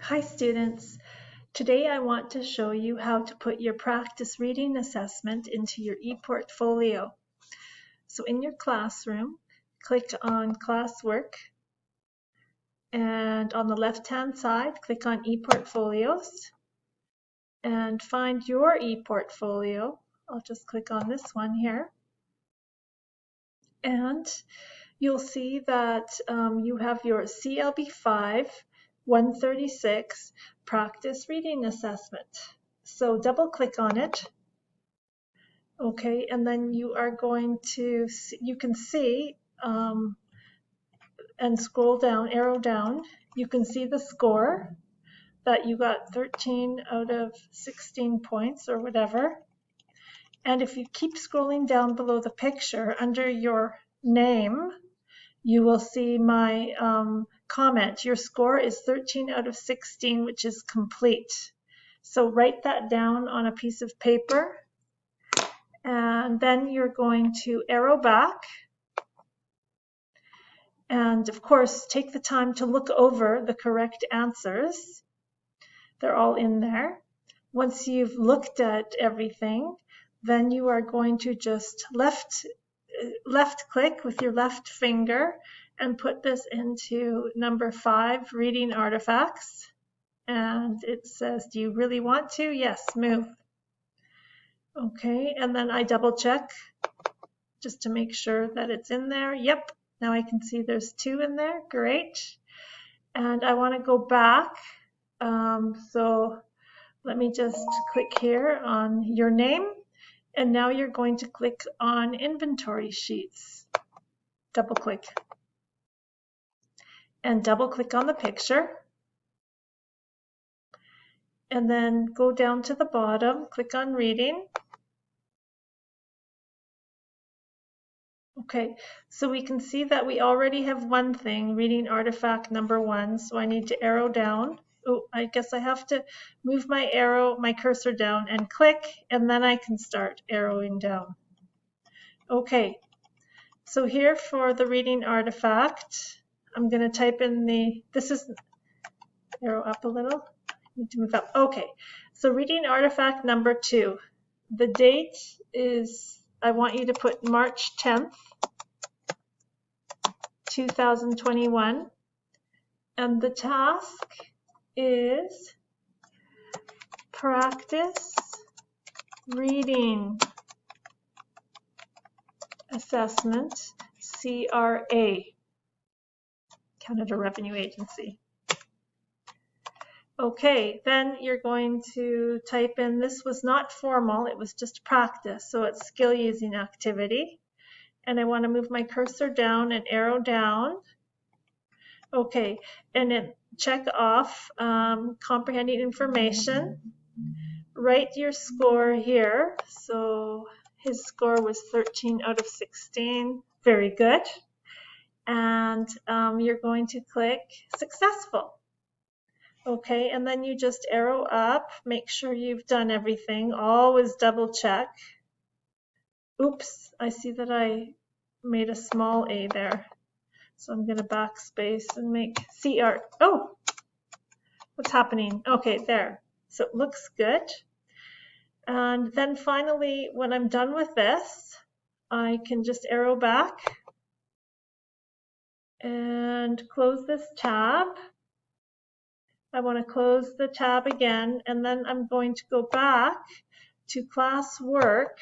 Hi students, today I want to show you how to put your practice reading assessment into your ePortfolio. So in your classroom, click on classwork and on the left hand side click on ePortfolios and find your ePortfolio. I'll just click on this one here and you'll see that you have your CLB5 136 Practice Reading Assessment. So double click on it. Okay, and then you are going to see, you can see and scroll down, arrow down, you can see the score that you got 13 out of 16 points or whatever. And if you keep scrolling down below the picture under your name, you will see my comment. Your score is 13 out of 16, which is complete. So write that down on a piece of paper, and then you're going to arrow back. And of course, take the time to look over the correct answers. They're all in there. Once you've looked at everything, then you are going to just left click with your left finger and put this into number 5, reading artifacts. And it says, do you really want to? Yes, move. Okay, and then I double check just to make sure that it's in there. Yep, now I can see there's 2 in there. Great. And I want to go back. So let me just click here on your name. And now you're going to click on inventory sheets. Double click. And double click on the picture. And then go down to the bottom, click on reading. Okay, so we can see that we already have one thing, reading artifact number 1. So I need to arrow down. Oh, I guess I have to move my cursor down and click, and then I can start arrowing down. Okay, so here for the reading artifact, I'm going to type in this is, arrow up a little, need to move up. Okay, so reading artifact number 2. The date is, I want you to put March 10th, 2021, and the task is Practice Reading Assessment CRA, Canada Revenue Agency. Okay, then you're going to type in, this was not formal, it was just practice, so it's skill using activity. And I want to move my cursor down and arrow down. Okay, and then check off comprehending information. Write your score here. So his score was 13 out of 16. Very good. And you're going to click successful. Okay, and then you just arrow up, make sure you've done everything. Always double check. Oops, I see that I made a small a there. So I'm going to backspace and make CR. Oh, what's happening? Okay, there. So it looks good. And then finally, when I'm done with this, I can just arrow back and close this tab. I want to close the tab again, and then I'm going to go back to classwork,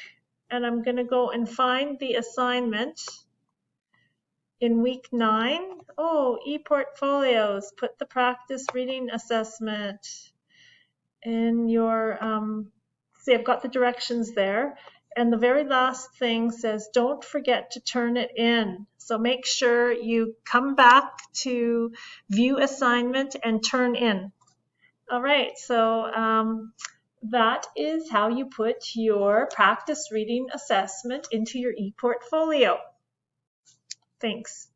and I'm going to go and find the assignment in week 9. Oh, ePortfolios, put the practice reading assessment in your, see, I've got the directions there. And the very last thing says, don't forget to turn it in. So make sure you come back to view assignment and turn in. All right, so that is how you put your practice reading assessment into your ePortfolio. Thanks.